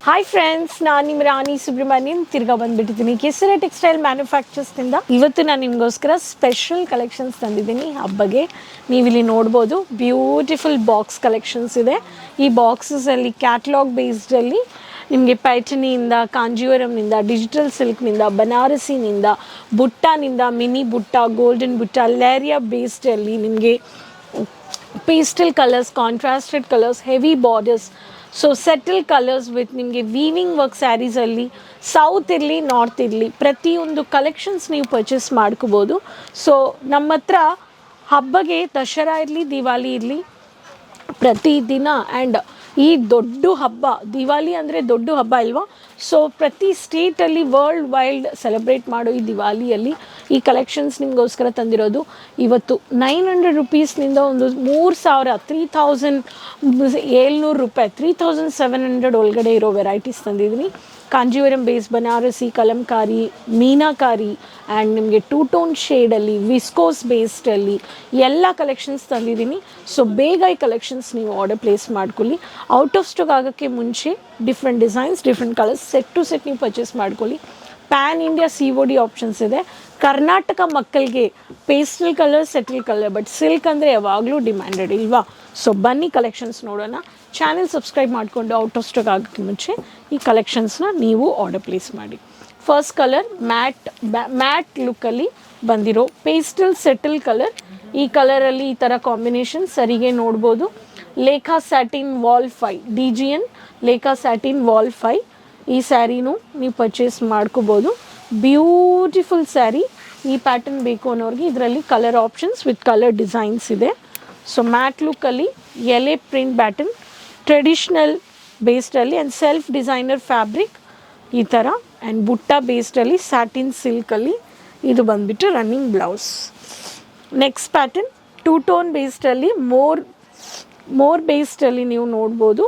Hi friends, ನಾನು ನಿಮ್ಮ ರಾಣಿ ಸುಬ್ರಹ್ಮಣ್ಯನ್ ತಿರ್ಗಾ ಬಂದುಬಿಟ್ಟಿದ್ದೀನಿ ಕೆಸರೆ ಟೆಕ್ಸ್ಟೈಲ್ ಮ್ಯಾನುಫ್ಯಾಕ್ಚರ್ಸ್ನಿಂದ. ಇವತ್ತು ನಾನು ನಿಮಗೋಸ್ಕರ ಸ್ಪೆಷಲ್ ಕಲೆಕ್ಷನ್ಸ್ ತಂದಿದ್ದೀನಿ ಹಬ್ಬಗೆ. ನೀವಿಲ್ಲಿ ನೋಡ್ಬೋದು, ಬ್ಯೂಟಿಫುಲ್ ಬಾಕ್ಸ್ ಕಲೆಕ್ಷನ್ಸ್ ಇದೆ. ಈ ಬಾಕ್ಸಸಲ್ಲಿ ಕ್ಯಾಟ್ಲಾಗ್ ಬೇಸ್ಡಲ್ಲಿ ನಿಮಗೆ ಪೈಠಣಿಯಿಂದ, ಕಾಂಜೀವರಂನಿಂದ, ಡಿಜಿಟಲ್ ಸಿಲ್ಕ್ನಿಂದ, ಬನಾರಸಿನಿಂದ, ಬುಟ್ಟಾನಿಂದ, ಮಿನಿ ಬುಟ್ಟ, ಗೋಲ್ಡನ್ ಬುಟ್ಟ, ಲೇರಿಯಾ ಬೇಸ್ಡಲ್ಲಿ ನಿಮಗೆ pastel colours, contrasted colours, heavy borders, so subtle colours with ನಿಮಗೆ ವೀವಿಂಗ್ ವರ್ಕ್ ಸ್ಯಾರೀಸಲ್ಲಿ ಸೌತ್ ಇರಲಿ ನಾರ್ತ್ ಇರಲಿ ಪ್ರತಿಯೊಂದು ಕಲೆಕ್ಷನ್ಸ್ ನೀವು ಪರ್ಚೇಸ್ ಮಾಡ್ಕೋಬೋದು. ಸೊ ನಮ್ಮ ಹತ್ರ ಹಬ್ಬಗೆ ದಸರಾ ಇರಲಿ, ದಿವಾಲಿ ಇರಲಿ, ಪ್ರತಿದಿನ ಆ್ಯಂಡ್ ಈ ದೊಡ್ಡ ಹಬ್ಬ ದಿವಾಲಿ ಅಂದರೆ ದೊಡ್ಡ ಹಬ್ಬ ಅಲ್ವಾ. ಸೊ ಪ್ರತಿ ಸ್ಟೇಟಲ್ಲಿ ವರ್ಲ್ಡ್ ವೈಲ್ಡ್ ಸೆಲೆಬ್ರೇಟ್ ಮಾಡೋ ಈ ದಿವಾಲಿಯಲ್ಲಿ ಈ ಕಲೆಕ್ಷನ್ಸ್ ನಿಮಗೋಸ್ಕರ ತಂದಿರೋದು. ಇವತ್ತು 900 ರುಪೀಸ್ನಿಂದ ಒಂದು 3700 ರೂಪಾಯಿ 3700 ಒಳಗಡೆ ಇರೋ ವೆರೈಟೀಸ್ ತಂದಿದ್ದೀನಿ. ಕಾಂಜೀವರಂ ಬೇಸ್, ಬನಾರಸಿ, ಕಲಂಕಾರಿ, ಮೀನಾಕಾರಿ ಆ್ಯಂಡ್ ನಿಮಗೆ ಟೂ ಟೋನ್ ಶೇಡಲ್ಲಿ, ವಿಸ್ಕೋಸ್ ಬೇಸ್ಡಲ್ಲಿ ಎಲ್ಲ ಕಲೆಕ್ಷನ್ಸ್ ತಂದಿದ್ದೀನಿ. ಸೊ ಬೇಗ ಈ ಕಲೆಕ್ಷನ್ಸ್ ನೀವು ಆರ್ಡರ್ ಪ್ಲೇಸ್ ಮಾಡ್ಕೊಳ್ಳಿ. ಔಟ್ ಆಫ್ ಸ್ಟಾಕ್ ಆಗೋಕ್ಕೆ ಮುಂಚೆ different designs, different colours set to set ನೀವು ಪರ್ಚೇಸ್ ಮಾಡ್ಕೊಳ್ಳಿ. ಪ್ಯಾನ್ ಇಂಡಿಯಾ COD ಆಪ್ಷನ್ಸ್ ಇದೆ. ಕರ್ನಾಟಕ ಮಕ್ಕಳಿಗೆ pastel colour, subtle colour, but silk ಅಂದರೆ ಯಾವಾಗಲೂ ಡಿಮ್ಯಾಂಡೆಡ್ ಇಲ್ವಾ. ಸೊ ಬನ್ನಿ ಕಲೆಕ್ಷನ್ಸ್ ನೋಡೋಣ. ಚಾನೆಲ್ ಸಬ್ಸ್ಕ್ರೈಬ್ ಮಾಡಿಕೊಂಡು ಔಟ್ ಆಫ್ ಸ್ಟಾಕ್ ಆಗೋಕ್ಕೆ ಮುಂಚೆ ಈ ಕಲೆಕ್ಷನ್ಸ್ನ ನೀವು ಆರ್ಡರ್ ಪ್ಲೇಸ್ ಮಾಡಿ. ಫಸ್ಟ್ ಕಲರ್ ಮ್ಯಾಟ್ ಲುಕ್ಕಲ್ಲಿ ಬಂದಿರೋ ಪೇಸ್ಟಲ್ ಸೆಟಲ್ ಕಲರ್. ಈ ಕಲರಲ್ಲಿ ಈ ಥರ ಕಾಂಬಿನೇಷನ್ ಸರಿಗೆ ನೋಡ್ಬೋದು. Lekha satin vol 5 DGN Lekha satin vol 5 ಈ ಸ್ಯಾರಿನೂ ನೀವು ಪರ್ಚೇಸ್ ಮಾಡ್ಕೋಬೋದು. Beautiful saree. ಈ ಪ್ಯಾಟರ್ನ್ ಬೇಕು ಅನ್ನೋರಿಗೆ ಇದರಲ್ಲಿ colour options with colour designs ಇದೆ. ಸೊ ಮ್ಯಾಟ್ ಲುಕ್ಕಲ್ಲಿ ಎಲೆ ಪ್ರಿಂಟ್ ಪ್ಯಾಟರ್ನ್, ಟ್ರೆಡಿಷ್ನಲ್ ಬೇಸ್ಡಲ್ಲಿ ಆ್ಯಂಡ್ ಸೆಲ್ಫ್ ಡಿಸೈನರ್ ಫ್ಯಾಬ್ರಿಕ್ ಈ ಥರ, ಆ್ಯಂಡ್ ಬುಟ್ಟ ಬೇಸ್ಡಲ್ಲಿ ಸ್ಯಾಟಿನ್ ಸಿಲ್ಕಲ್ಲಿ ಇದು ಬಂದುಬಿಟ್ಟು running blouse. Next pattern two tone ಬೇಸ್ಡಲ್ಲಿ ಮೋರ್ ಬೇಸ್ಡಲ್ಲಿ ನೀವು ನೋಡ್ಬೋದು.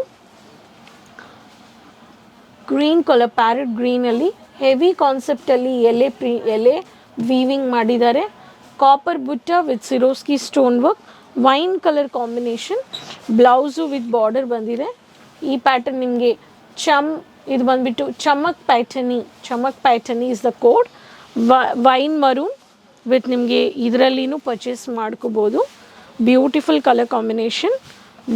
ಗ್ರೀನ್ ಕಲರ್, ಪ್ಯಾರೆಟ್ ಗ್ರೀನಲ್ಲಿ ಹೆವಿ ಕಾನ್ಸೆಪ್ಟಲ್ಲಿ ಎಲೆ ವೀವಿಂಗ್ ಮಾಡಿದ್ದಾರೆ. ಕಾಪರ್ ಬುಟ್ಟ with Swarovski stone work, wine colour combination, blouse with border ಬಂದಿದೆ. ಈ ಪ್ಯಾಟರ್ನ್ ನಿಮಗೆ ಇದು ಬಂದುಬಿಟ್ಟು ಚಮಕ್ Paithani is the code. Wine maroon with ನಿಮಗೆ ಇದರಲ್ಲಿನೂ ಪರ್ಚೇಸ್ ಮಾಡ್ಕೋಬೋದು. Beautiful colour combination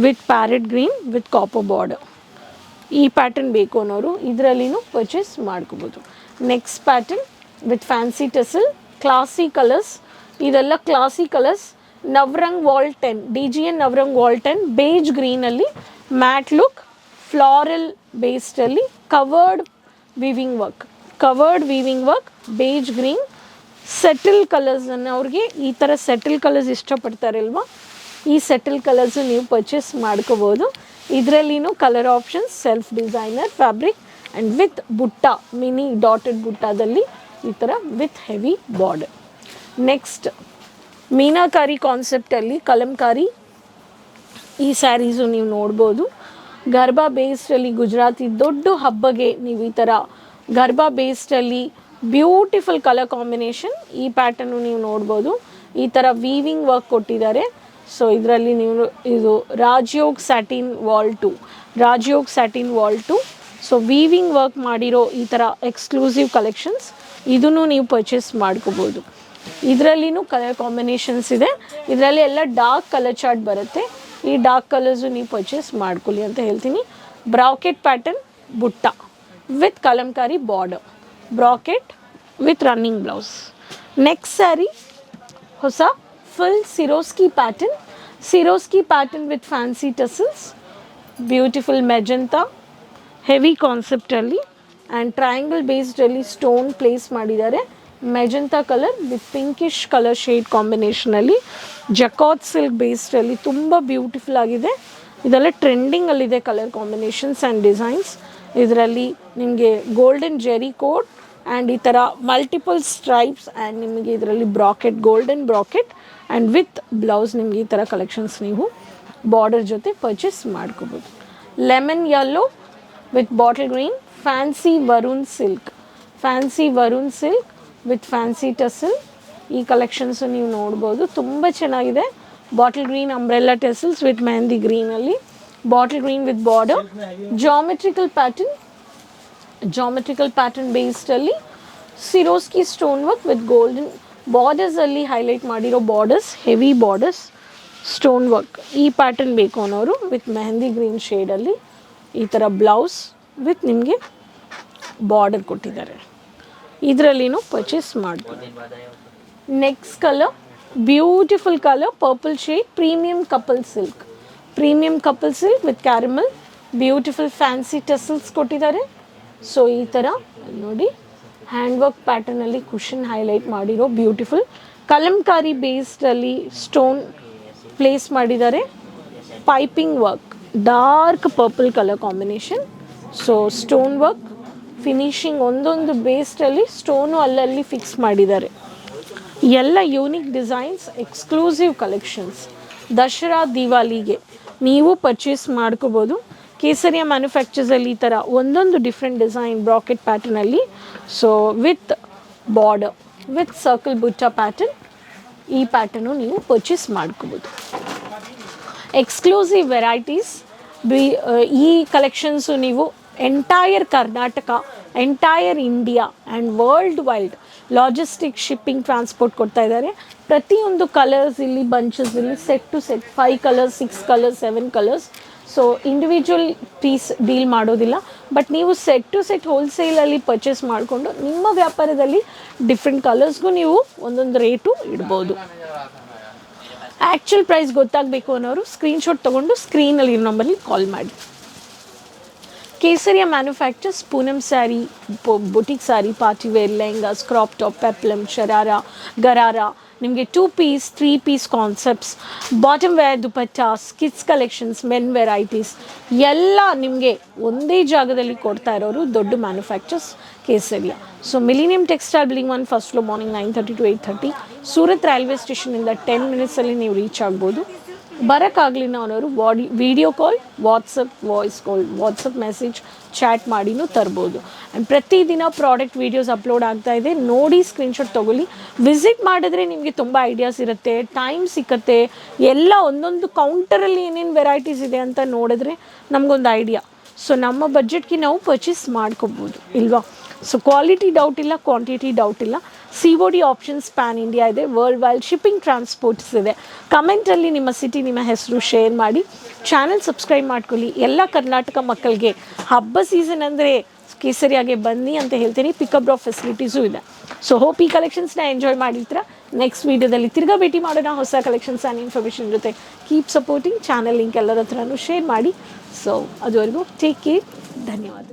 with parrot green with copper border. ಈ ಪ್ಯಾಟರ್ನ್ ಬೇಕು ಅನ್ನೋರು ಇದರಲ್ಲಿನೂ ಪರ್ಚೇಸ್ ಮಾಡ್ಕೋಬೋದು. Next pattern with fancy tassel, classy colours. ಇದೆಲ್ಲ classy colours. Navrang vol 10 DGN Navrang vol 10 beige ಗ್ರೀನಲ್ಲಿ matte look, floral ಬೇಸ್ಡಲ್ಲಿ covered weaving work, beige green. Subtle ಕಲರ್ಸನ್ನು ಅವ್ರಿಗೆ ಈ ಥರ ಸೆಟಲ್ ಕಲರ್ಸ್ ಇಷ್ಟಪಡ್ತಾರಲ್ವ, ಈ ಸೆಟಲ್ ಕಲರ್ಸು ನೀವು ಪರ್ಚೇಸ್ ಮಾಡ್ಕೋಬೋದು. ಇದರಲ್ಲಿನೂ colour options, self designer fabric and with ಬುಟ್ಟ, ಮಿನಿ ಡಾಟೆಡ್ ಬುಟ್ಟದಲ್ಲಿ ಈ ಥರ with heavy border. Next meenakari ಕಾನ್ಸೆಪ್ಟಲ್ಲಿ ಕಲಂಕಾರಿ ಈ ಸ್ಯಾರೀಸು ನೀವು ನೋಡ್ಬೋದು. ಗರ್ಬಾ ಬೇಸ್ಡಲ್ಲಿ ಗುಜರಾತಿ ದೊಡ್ಡ ಹಬ್ಬಗೆ ನೀವು ಈ ಥರ ಗರ್ಬಾ ಬೇಸ್ಡಲ್ಲಿ ಬ್ಯೂಟಿಫುಲ್ ಕಲರ್ ಕಾಂಬಿನೇಷನ್. ಈ ಪ್ಯಾಟರ್ನು ನೀವು ನೋಡ್ಬೋದು. ಈ ಥರ ವೀವಿಂಗ್ ವರ್ಕ್ ಕೊಟ್ಟಿದ್ದಾರೆ. ಸೊ ಇದರಲ್ಲಿ ನೀವು ಇದು Rajyog satin vol 2 so weaving work ಮಾಡಿರೋ ಈ ಥರ ಎಕ್ಸ್ಕ್ಲೂಸಿವ್ ಕಲೆಕ್ಷನ್ಸ್. ಇದನ್ನು ನೀವು ಪರ್ಚೇಸ್ ಮಾಡ್ಕೋಬೋದು. ಇದರಲ್ಲಿನೂ ಕಲರ್ ಕಾಂಬಿನೇಷನ್ಸ್ ಇದೆ. ಇದರಲ್ಲಿ ಎಲ್ಲ ಡಾರ್ಕ್ ಕಲರ್ ಚಾರ್ಟ್ ಬರುತ್ತೆ. ಈ ಡಾರ್ಕ್ ಕಲರ್ಸು ನೀವು ಪರ್ಚೇಸ್ ಮಾಡ್ಕೊಳ್ಳಿ ಅಂತ ಹೇಳ್ತೀನಿ. ಬ್ರಾಕೆಟ್ ಪ್ಯಾಟರ್ನ್ ಬುಟ್ಟ with kalamkari border, bracket with running blouse. Next saree ಹೊಸ full Swarovski pattern with fancy tassels, beautiful magenta heavy ಕಾನ್ಸೆಪ್ಟಲ್ಲಿ ಆ್ಯಂಡ್ ಟ್ರಯಾಂಗಲ್ ಬೇಸ್ಡಲ್ಲಿ ಸ್ಟೋನ್ ಪ್ಲೇಸ್ ಮಾಡಿದ್ದಾರೆ. Magenta colour with pinkish colour shade ಕಾಂಬಿನೇಷನಲ್ಲಿ, ಜಕಾತ್ ಸಿಲ್ಕ್ ಬೇಸ್ಡಲ್ಲಿ ತುಂಬ beautiful ಆಗಿದೆ. ಇದೆಲ್ಲ ಟ್ರೆಂಡಿಂಗಲ್ಲಿದೆ ಕಲರ್ ಕಾಂಬಿನೇಷನ್ಸ್ ಆ್ಯಂಡ್ ಡಿಸೈನ್ಸ್. ಇದರಲ್ಲಿ ನಿಮಗೆ ಗೋಲ್ಡನ್ ಜೆರಿ ಕೋಡ್ ಆ್ಯಂಡ್ ಈ ಥರ ಮಲ್ಟಿಪಲ್ ಸ್ಟ್ರೈಪ್ಸ್ ಆ್ಯಂಡ್ ನಿಮಗೆ ಇದರಲ್ಲಿ bracket, golden bracket and with blouse ನಿಮಗೆ ಈ ಥರ ಕಲೆಕ್ಷನ್ಸ್ ನೀವು ಬಾರ್ಡರ್ ಜೊತೆ ಪರ್ಚೇಸ್ ಮಾಡ್ಕೋಬೋದು. Lemon yellow with bottle green, fancy Varun silk with fancy tassel. ಈ ಕಲೆಕ್ಷನ್ಸು ನೀವು ನೋಡ್ಬೋದು, ತುಂಬ ಚೆನ್ನಾಗಿದೆ. Bottle green umbrella tassels with mehndi ಗ್ರೀನಲ್ಲಿ, bottle green with border, geometrical pattern geometrical pattern ಬೇಸ್ಡಲ್ಲಿ Swarovski stone work with golden ಬಾರ್ಡರ್ಸಲ್ಲಿ ಹೈಲೈಟ್ ಮಾಡಿರೋ borders, heavy borders, stone work. ಈ ಪ್ಯಾಟರ್ನ್ ಬೇಕು ಅನ್ನೋರು ವಿತ್ ಮೆಹಂದಿ ಗ್ರೀನ್ ಶೇಡಲ್ಲಿ ಈ ಥರ ಬ್ಲೌಸ್ ವಿತ್ ನಿಮಗೆ ಬಾರ್ಡರ್ ಕೊಟ್ಟಿದ್ದಾರೆ. ಇದರಲ್ಲಿನೂ ಪರ್ಚೇಸ್ ಮಾಡ್ಬೋದು. Next colour beautiful colour purple shade, premium ಕಪಲ್ ಸಿಲ್ಕ್. ಪ್ರೀಮಿಯಂ ಕಪಲ್ silk with caramel, beautiful fancy tassels ಕೊಟ್ಟಿದ್ದಾರೆ. ಸೊ ಈ ಥರ ನೋಡಿ ಹ್ಯಾಂಡ್ ವರ್ಕ್ ಪ್ಯಾಟರ್ನಲ್ಲಿ ಕುಷನ್ ಹೈಲೈಟ್ ಮಾಡಿರೋ ಬ್ಯೂಟಿಫುಲ್ ಕಲಂಕಾರಿ ಬೇಸ್ಡಲ್ಲಿ ಸ್ಟೋನ್ ಪ್ಲೇಸ್ ಮಾಡಿದ್ದಾರೆ. Piping work, dark purple colour combination. So stone work finishing ಒಂದೊಂದು ಬೇಸ್ಡಲ್ಲಿ ಸ್ಟೋನು ಅಲ್ಲಲ್ಲಿ ಫಿಕ್ಸ್ ಮಾಡಿದ್ದಾರೆ. ಎಲ್ಲ unique designs, exclusive collections. Dasara ದಿವಾಲಿಗೆ ನೀವು ಪರ್ಚೇಸ್ ಮಾಡ್ಕೋಬೋದು. ಕೇಸರಿಯ ಮ್ಯಾನುಫ್ಯಾಕ್ಚರ್ಸಲ್ಲಿ ಈ ಥರ ಒಂದೊಂದು ಡಿಫ್ರೆಂಟ್ ಡಿಸೈನ್ ಬ್ರಾಕೆಟ್ ಪ್ಯಾಟರ್ನಲ್ಲಿ, so with border with circle ಬುಟ್ಟ ಪ್ಯಾಟರ್ನ್, ಈ ಪ್ಯಾಟರ್ನು ನೀವು ಪರ್ಚೇಸ್ ಮಾಡ್ಕೋಬೋದು. Exclusive varieties. ಈ ಕಲೆಕ್ಷನ್ಸು ನೀವು entire Karnataka, entire India and world wide logistic, shipping, transport ಕೊಡ್ತಾ ಇದ್ದಾರೆ. ಪ್ರತಿಯೊಂದು ಕಲರ್ಸ್ ಇಲ್ಲಿ ಬಂಚಸ್ ಇಲ್ಲಿ set to set 5 colours, 6 colours, 7 colours. So individual piece deal ಮಾಡೋದಿಲ್ಲ, ಬಟ್ ನೀವು ಸೆಟ್ ಟು ಸೆಟ್ ಹೋಲ್ಸೇಲಲ್ಲಿ ಪರ್ಚೇಸ್ ಮಾಡಿಕೊಂಡು ನಿಮ್ಮ ವ್ಯಾಪಾರದಲ್ಲಿ ಡಿಫ್ರೆಂಟ್ ಕಲರ್ಸ್ಗೂ ನೀವು ಒಂದೊಂದು ರೇಟು ಇಡ್ಬೋದು. ಆ್ಯಕ್ಚುಲ್ ಪ್ರೈಸ್ ಗೊತ್ತಾಗಬೇಕು ಅನ್ನೋರು ಸ್ಕ್ರೀನ್ಶಾಟ್ ತೊಗೊಂಡು ಸ್ಕ್ರೀನಲ್ಲಿ ನಂಬರ್ಲಿ ಕಾಲ್ ಮಾಡಿ. Kesariya manufacturers Poonam saree, boutique saree, party wear, lehengas, crop top, peplum, sharara, gharara, ನಿಮಗೆ 2 piece 3 piece concepts, bottom wear, dupattas, kids collections, men varieties ಎಲ್ಲ ನಿಮಗೆ ಒಂದೇ ಜಾಗದಲ್ಲಿ ಕೊಡ್ತಾ ಇರೋರು ದೊಡ್ಡ manufacturers Kesariya. So millennium textile building 1, first floor, morning 9:30 to 8:30. Surat railway ಸ್ಟೇಷನಿಂದ 10 ಮಿನಿಟ್ಸಲ್ಲಿ ನೀವು ರೀಚ್ ಆಗ್ಬೋದು. ಬರೋಕ್ಕಾಗಲಿಲ್ಲ ಅನ್ನೋರು video call, WhatsApp voice call, WhatsApp message, chat ಮಾಡಿನೂ ತರ್ಬೋದು. ಆ್ಯಂಡ್ ಪ್ರತಿದಿನ ಪ್ರಾಡಕ್ಟ್ ವೀಡಿಯೋಸ್ ಅಪ್ಲೋಡ್ ಆಗ್ತಾ ಇದೆ, ನೋಡಿ ಸ್ಕ್ರೀನ್ಶಾಟ್ ತೊಗೊಳ್ಳಿ. ವಿಸಿಟ್ ಮಾಡಿದ್ರೆ ನಿಮಗೆ ತುಂಬ ಐಡಿಯಾಸ್ ಇರುತ್ತೆ, ಟೈಮ್ ಸಿಕ್ಕತ್ತೆ. ಎಲ್ಲ ಒಂದೊಂದು ಕೌಂಟರಲ್ಲಿ ಏನೇನು ವೆರೈಟೀಸ್ ಇದೆ ಅಂತ ನೋಡಿದ್ರೆ ನಮಗೊಂದು ಐಡಿಯಾ. ಸೊ ನಮ್ಮ ಬಜೆಟ್ಗೆ ನಾವು ಪರ್ಚೇಸ್ ಮಾಡ್ಕೋಬೋದು ಇಲ್ವಾ. ಸೊ ಕ್ವಾಲಿಟಿ ಡೌಟ್ ಇಲ್ಲ, ಕ್ವಾಂಟಿಟಿ ಡೌಟ್ ಇಲ್ಲ. COD ಆಪ್ಷನ್ಸ್ ಪ್ಯಾನ್ ಇಂಡಿಯಾ ಇದೆ, ವರ್ಲ್ಡ್ ವೈಡ್ ಶಿಪ್ಪಿಂಗ್, ಟ್ರಾನ್ಸ್ಪೋರ್ಟ್ಸ್ ಇದೆ. ಕಮೆಂಟಲ್ಲಿ ನಿಮ್ಮ ಸಿಟಿ, ನಿಮ್ಮ ಹೆಸರು ಶೇರ್ ಮಾಡಿ. ಚಾನಲ್ ಸಬ್ಸ್ಕ್ರೈಬ್ ಮಾಡ್ಕೊಳ್ಳಿ. ಎಲ್ಲ ಕರ್ನಾಟಕ ಮಕ್ಕಳಿಗೆ ಹಬ್ಬ ಸೀಸನ್ ಅಂದರೆ ಕೇಸರಿಯಾಗೆ ಬನ್ನಿ ಅಂತ ಹೇಳ್ತೀನಿ. ಪಿಕಪ್ ಡ್ರಾಪ್ ಫೆಸಿಲಿಟೀಸು ಇದೆ. ಸೊ ಹೋಪ್ ಈ ಕಲೆಕ್ಷನ್ಸ್ನ ಎಂಜಾಯ್ ಮಾಡಿರ್ತೀರ. ನೆಕ್ಸ್ಟ್ ವೀಡಿಯೋದಲ್ಲಿ ತಿರ್ಗಾ ಭೇಟಿ ಮಾಡೋಣ ಹೊಸ ಕಲೆಕ್ಷನ್ಸ್ ಆ್ಯಂಡ್ ಇನ್ಫಾರ್ಮೇಷನ್ ಜೊತೆ. ಕೀಪ್ ಸಪೋರ್ಟಿಂಗ್ ಚಾನಲ್, ಲಿಂಕ್ ಎಲ್ಲರ ಹತ್ರನೂ ಶೇರ್ ಮಾಡಿ. ಸೊ ಅದುವರೆಗೂ ಟೇಕ್ ಕೇರ್, ಧನ್ಯವಾದ.